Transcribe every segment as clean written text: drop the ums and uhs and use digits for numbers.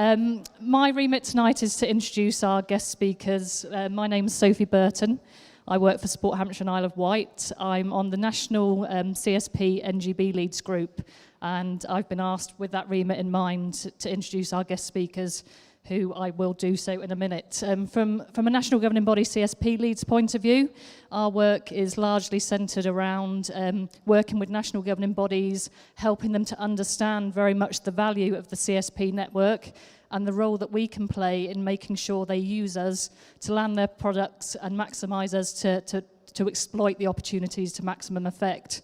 My remit tonight is to introduce our guest speakers. My name is Sophie Burton. I work for Sport Hampshire and Isle of Wight. I'm on the national CSP NGB Leads group, and I've been asked with that remit in mind to introduce our guest speakers, who I will do so in a minute. From a national governing body CSP Leads point of view, our work is largely centred around working with national governing bodies, helping them to understand very much the value of the CSP network and the role that we can play in making sure they use us to land their products and maximise us to exploit the opportunities to maximum effect.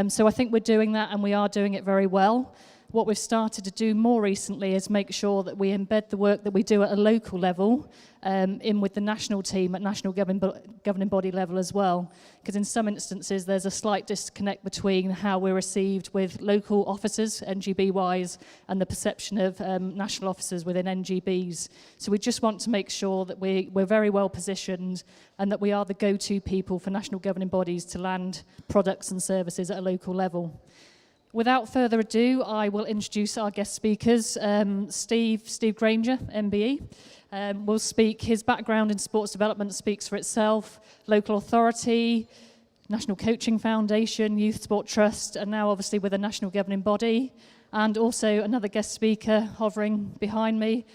So I think we're doing that, and we are doing it very well. What we've started to do more recently is make sure that we embed the work that we do at a local level in with the national team at national governing body level as well. Because in some instances, there's a slight disconnect between how we're received with local officers, NGB-wise, and the perception of national officers within NGBs. So we just want to make sure that we're very well positioned and that we are the go-to people for national governing bodies to land products and services at a local level. Without further ado, I will introduce our guest speakers. Steve Grainger, MBE, will speak. His background in sports development speaks for itself. Local authority, National Coaching Foundation, Youth Sport Trust, and now obviously with a national governing body. And also another guest speaker hovering behind me,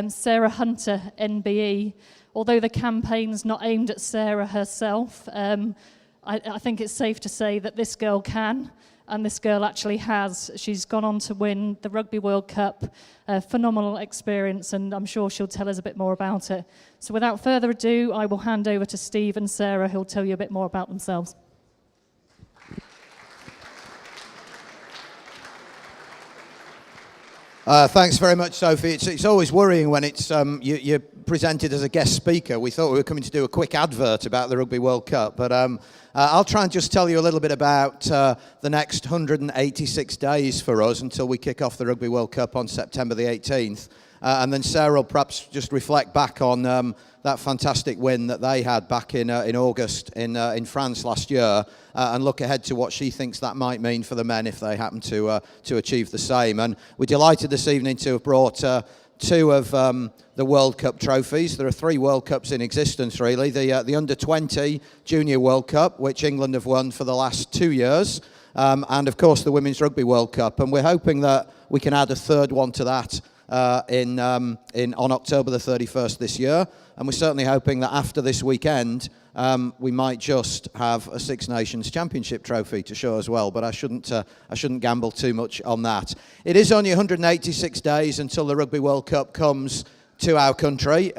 Sarah Hunter, NBE. Although the campaign's not aimed at Sarah herself, I think it's safe to say that this girl can. And this girl actually has. She's gone on to win the Rugby World Cup, a phenomenal experience, and I'm sure she'll tell us a bit more about it. So without further ado, I will hand over to Steve and Sarah, who'll tell you a bit more about themselves. Thanks very much, Sophie. It's always worrying when it's you're presented as a guest speaker. We thought we were coming to do a quick advert about the Rugby World Cup, but I'll try and just tell you a little bit about the next 186 days for us until we kick off the Rugby World Cup on September the 18th. And then Sarah will perhaps just reflect back on that fantastic win that they had back in August in France last year, and look ahead to what she thinks that might mean for the men if they happen to achieve the same. And we're delighted this evening to have brought two of the World Cup trophies. There are 3 World Cups in existence, really. The Under-20 Junior World Cup, which England have won for the last 2 years, and of course the Women's Rugby World Cup. And we're hoping that we can add a third one to that on October the 31st this year. And we're certainly hoping that after this weekend, we might just have a Six Nations Championship trophy to show as well. But I shouldn't gamble too much on that. It is only 186 days until the Rugby World Cup comes to our country.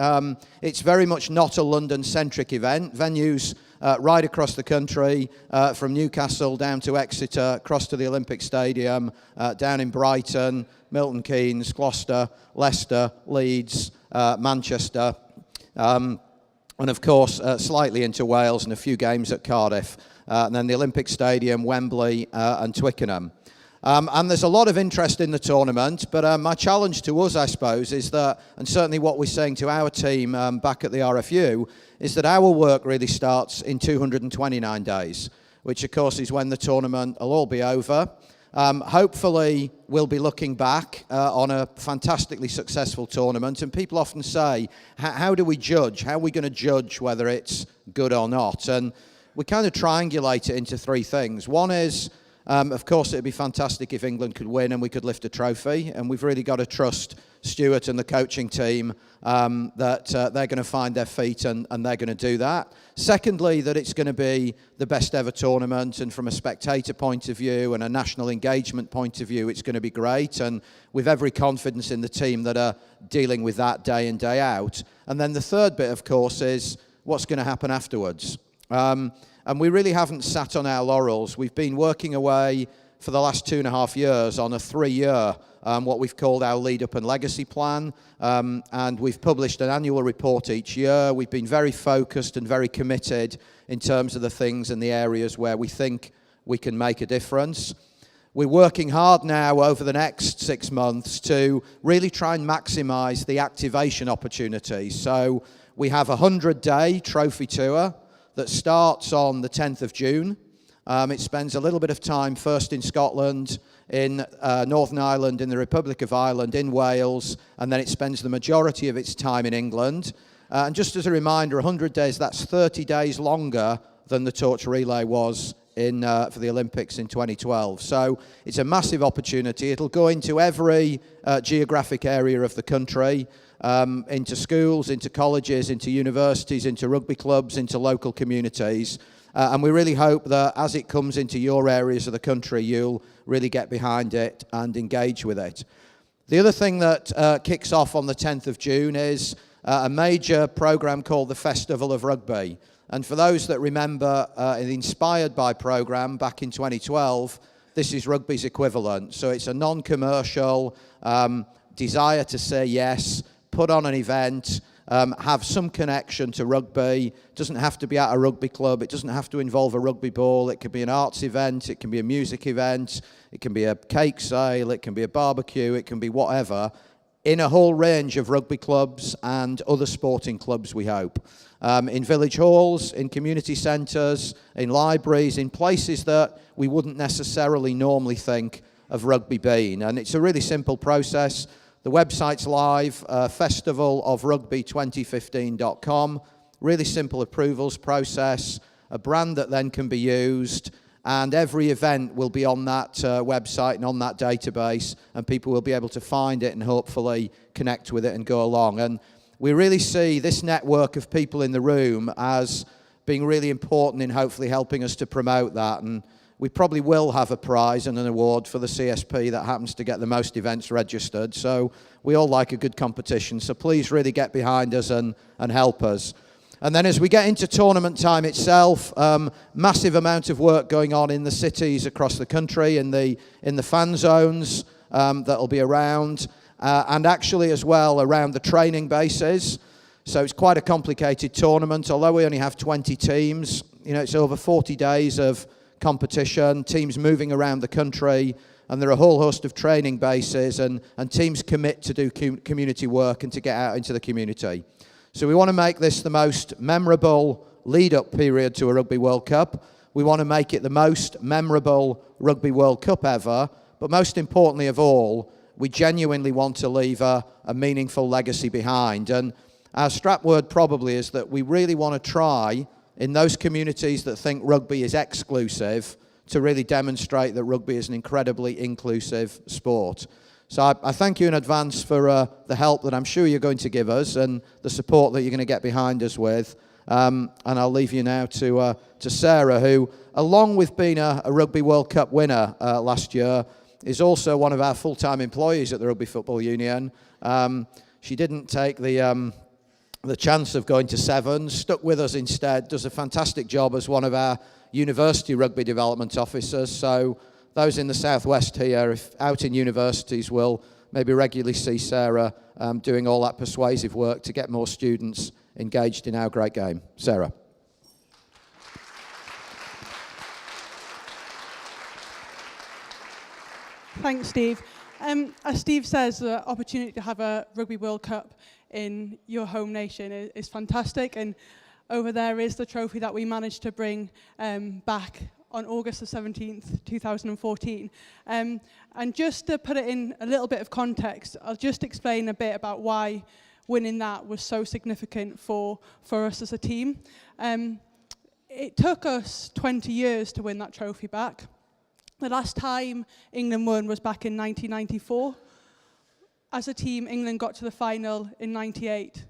It's very much not a London-centric event. Venues right across the country, from Newcastle down to Exeter, across to the Olympic Stadium, down in Brighton, Milton Keynes, Gloucester, Leicester, Leeds, Manchester, and of course slightly into Wales and a few games at Cardiff, and then the Olympic Stadium, Wembley and Twickenham. And there's a lot of interest in the tournament, but my challenge to us, I suppose, is that, and certainly what we're saying to our team back at the RFU, is that our work really starts in 229 days, which of course is when the tournament will all be over. Hopefully we'll be looking back on a fantastically successful tournament, and people often say, how do we judge? How are we going to judge whether it's good or not? And we kind of triangulate it into 3 things. One is, of course, it'd be fantastic if England could win and we could lift a trophy, and we've really got to trust Stuart and the coaching team that they're going to find their feet and they're going to do that. Secondly, that it's going to be the best ever tournament, and from a spectator point of view and a national engagement point of view, it's going to be great, and we've every confidence in the team that are dealing with that day in, day out. And then the third bit, of course, is what's going to happen afterwards. And we really haven't sat on our laurels. We've been working away for the last 2.5 years on a 3-year, what we've called our Lead Up and Legacy Plan. And we've published an annual report each year. We've been very focused and very committed in terms of the things and the areas where we think we can make a difference. We're working hard now over the next 6 months to really try and maximise the activation opportunities. So we have a 100-day trophy tour that starts on the 10th of June It spends a little bit of time first in Scotland, in Northern Ireland, in the Republic of Ireland, in Wales, and then it spends the majority of its time in England. And just as a reminder, 100 days, that's 30 days longer than the torch relay was for the Olympics in 2012. So it's a massive opportunity. It'll go into every geographic area of the country, into schools, into colleges, into universities, into rugby clubs, into local communities. And we really hope that as it comes into your areas of the country, you'll really get behind it and engage with it. The other thing that kicks off on the 10th of June is a major programme called the Festival of Rugby. And for those that remember the Inspired By programme back in 2012, this is rugby's equivalent. So it's a non-commercial desire to say yes, put on an event, have some connection to rugby. It doesn't have to be at a rugby club. It doesn't have to involve a rugby ball. It could be an arts event. It can be a music event. It can be a cake sale. It can be a barbecue. It can be whatever, in a whole range of rugby clubs and other sporting clubs, we hope. In village halls, in community centres, in libraries, in places that we wouldn't necessarily normally think of rugby being. And it's a really simple process. The website's live, festivalofrugby2015.com. Really simple approvals process, a brand that then can be used, and every event will be on that website and on that database, and people will be able to find it and hopefully connect with it and go along. And we really see this network of people in the room as being really important in hopefully helping us to promote that. And we probably will have a prize and an award for the CSP that happens to get the most events registered. So we all like a good competition. So please really get behind us and help us. And then as we get into tournament time itself, massive amount of work going on in the cities across the country, in the fan zones that'll be around, and actually as well around the training bases. So it's quite a complicated tournament. Although we only have 20 teams, it's over 40 days of competition, teams moving around the country, and there are a whole host of training bases, and teams commit to do community work and to get out into the community. So we want to make this the most memorable lead-up period to a Rugby World Cup. We want to make it the most memorable Rugby World Cup ever, but most importantly of all, we genuinely want to leave a meaningful legacy behind. And our strap word probably is that we really want to try, in those communities that think rugby is exclusive, to really demonstrate that rugby is an incredibly inclusive sport. So I thank you in advance for the help that I'm sure you're going to give us and the support that you're going to get behind us with. And I'll leave you now to Sarah, who, along with being a Rugby World Cup winner last year, is also one of our full-time employees at the Rugby Football Union. She didn't take the chance of going to Sevens, stuck with us instead, does a fantastic job as one of our university rugby development officers. So those in the southwest here, if out in universities, will maybe regularly see Sarah doing all that persuasive work to get more students engaged in our great game. Sarah. Thanks, Steve. As Steve says, the opportunity to have a Rugby World Cup in your home nation is fantastic, and over there is the trophy that we managed to bring back on August the 17th, 2014. And just to put it in a little bit of context, I'll just explain a bit about why winning that was so significant for us as a team. It took us 20 years to win that trophy back. The last time England won was back in 1994. As a team, England got to the final in 98,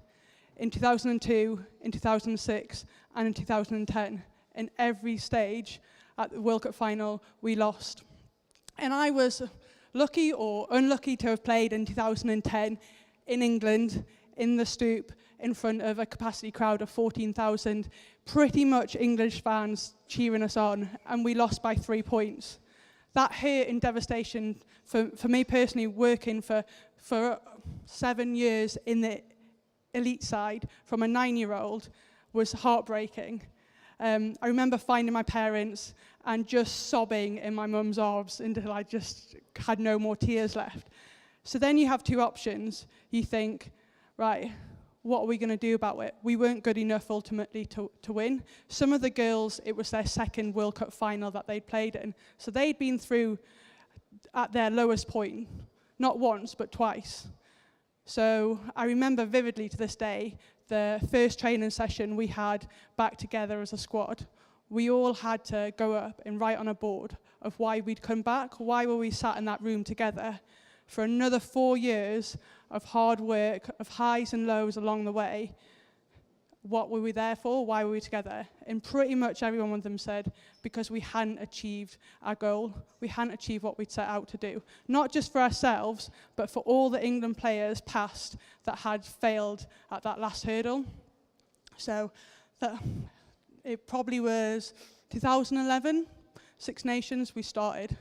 in 2002, in 2006, and in 2010. In every stage at the World Cup final, we lost. And I was lucky or unlucky to have played in 2010 in England, in the Stoop, in front of a capacity crowd of 14,000, pretty much English fans cheering us on, and we lost by 3 points. That hurt in devastation for me personally, working for 7 years in the elite side from a 9-year-old was heartbreaking. I remember finding my parents and just sobbing in my mum's arms until I just had no more tears left. So then you have two options. You think, right, what are we going to do about it? We weren't good enough ultimately to win. Some of the girls, it was their second World Cup final that they'd played in. So they'd been through at their lowest point, not once, but twice. So I remember vividly to this day, the first training session we had back together as a squad. We all had to go up and write on a board of why we'd come back, why were we sat in that room together for another 4 years of hard work, of highs and lows along the way. What were we there for? Why were we together? And pretty much every one of them said, because we hadn't achieved our goal. We hadn't achieved what we'd set out to do. Not just for ourselves, but for all the England players past that had failed at that last hurdle. So it probably was 2011, Six Nations, we started.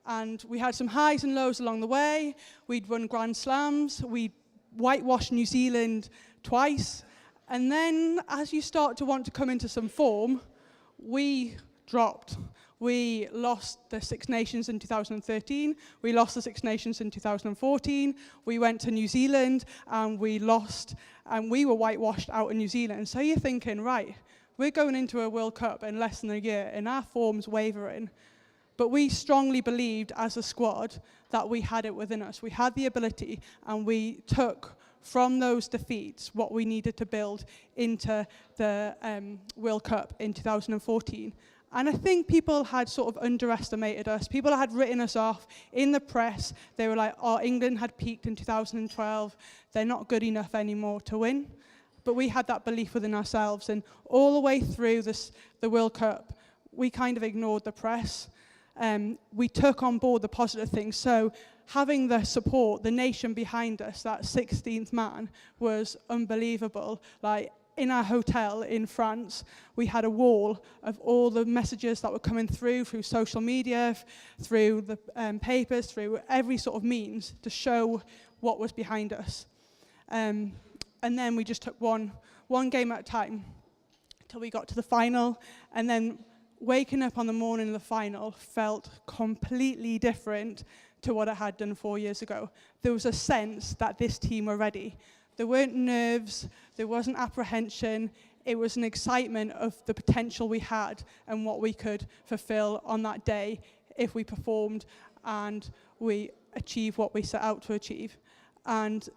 And we had some highs and lows along the way. We'd won Grand Slams. We'd whitewashed New Zealand twice. And then as you start to want to come into some form, we dropped. We lost the Six Nations in 2013. We lost the Six Nations in 2014. We went to New Zealand and we lost, and we were whitewashed out in New Zealand. So you're thinking, right, we're going into a World Cup in less than a year and our form's wavering. But we strongly believed as a squad that we had it within us. We had the ability, and we took from those defeats what we needed to build into the World Cup in 2014. And I think people had sort of underestimated us. People had written us off in the press. They were like, oh, England had peaked in 2012. They're not good enough anymore to win. But we had that belief within ourselves. And all the way through the World Cup, we kind of ignored the press. We took on board the positive things. So having the support, the nation behind us, that 16th man, was unbelievable. Like, in our hotel in France, we had a wall of all the messages that were coming through social media, through the papers, through every sort of means to show what was behind us. And then we just took one game at a time till we got to the final. And then waking up on the morning of the final felt completely different to what it had done 4 years ago. There was a sense that this team were ready. There weren't nerves, there wasn't apprehension, it was an excitement of the potential we had and what we could fulfill on that day if we performed and we achieved what we set out to achieve. And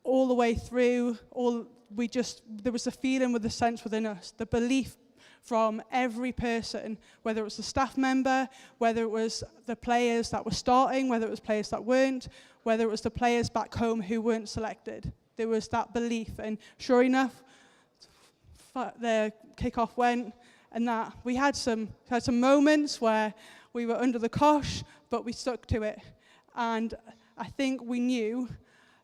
all the way through, there was a feeling with the sense within us, the belief from every person, whether it was the staff member, whether it was the players that were starting, whether it was players that weren't, whether it was the players back home who weren't selected. There was that belief, and sure enough, the kickoff went, and that we had some moments where we were under the cosh, but we stuck to it. And I think we knew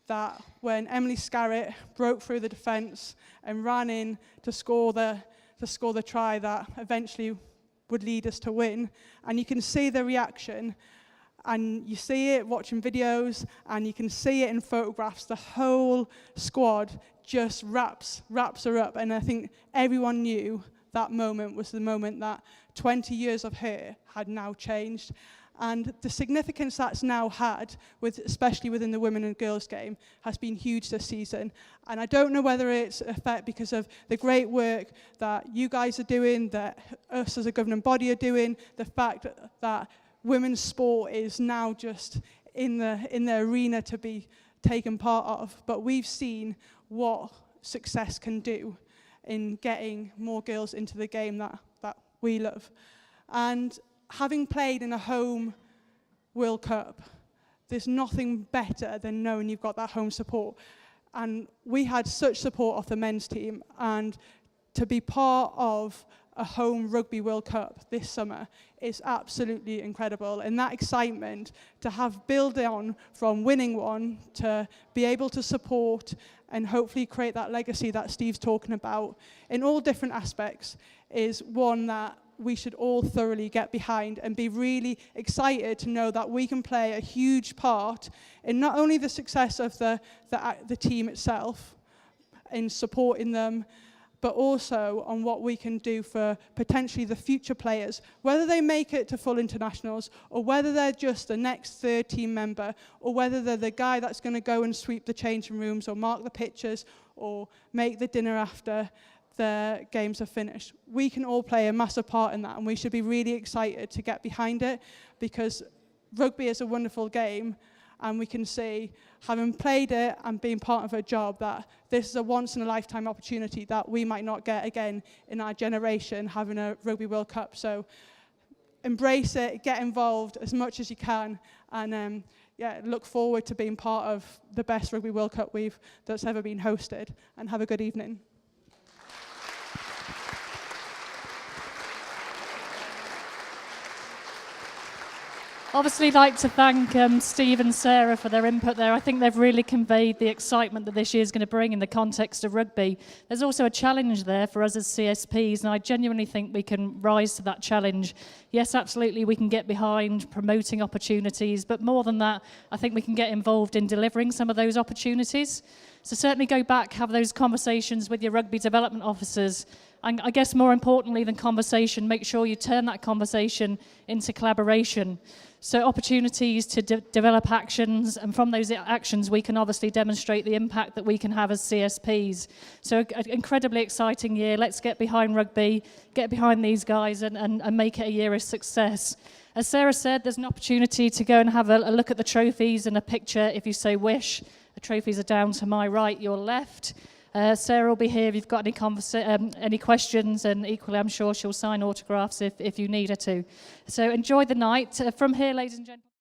that when Emily Scarrett broke through the defence and ran in to score the try that eventually would lead us to win, and you can see the reaction. And you see it watching videos, and you can see it in photographs. The whole squad just wraps her up. And I think everyone knew that moment was the moment that 20 years of her had now changed. And the significance that's now had, especially within the women and girls game, has been huge this season. And I don't know whether it's a fact because of the great work that you guys are doing, that us as a governing body are doing, the fact that women's sport is now just in the arena to be taken part of. But we've seen what success can do in getting more girls into the game that we love. And having played in a home World Cup, there's nothing better than knowing you've got that home support. And we had such support off the men's team, and to be part of a home Rugby World Cup this summer is absolutely incredible. And that excitement to have built on from winning one to be able to support and hopefully create that legacy that Steve's talking about in all different aspects is one that we should all thoroughly get behind and be really excited to know that we can play a huge part in not only the success of the team itself, in supporting them, but also on what we can do for potentially the future players, whether they make it to full internationals, or whether they're just the next third team member, or whether they're the guy that's going to go and sweep the changing rooms, or mark the pitches, or make the dinner after the games are finished. We can all play a massive part in that, and we should be really excited to get behind it, because rugby is a wonderful game, and we can see, having played it and being part of a job, that this is a once-in-a-lifetime opportunity that we might not get again in our generation, having a Rugby World Cup. So embrace it, get involved as much as you can, and look forward to being part of the best Rugby World Cup that's ever been hosted, and have a good evening. Obviously, I'd like to thank Steve and Sarah for their input there. I think they've really conveyed the excitement that this year is going to bring in the context of rugby. There's also a challenge there for us as CSPs, and I genuinely think we can rise to that challenge. Yes, absolutely, we can get behind promoting opportunities, but more than that, I think we can get involved in delivering some of those opportunities. So certainly go back, have those conversations with your rugby development officers, and I guess more importantly than conversation, make sure you turn that conversation into collaboration. So opportunities to develop actions, and from those actions we can obviously demonstrate the impact that we can have as CSPs. So an incredibly exciting year. Let's get behind rugby, get behind these guys, and make it a year of success. As Sarah said, there's an opportunity to go and have a look at the trophies and a picture if you so wish. The trophies are down to my right, your left. Sarah will be here if you've got any questions, and equally I'm sure she'll sign autographs if you need her to. So enjoy the night. From here, ladies and gentlemen.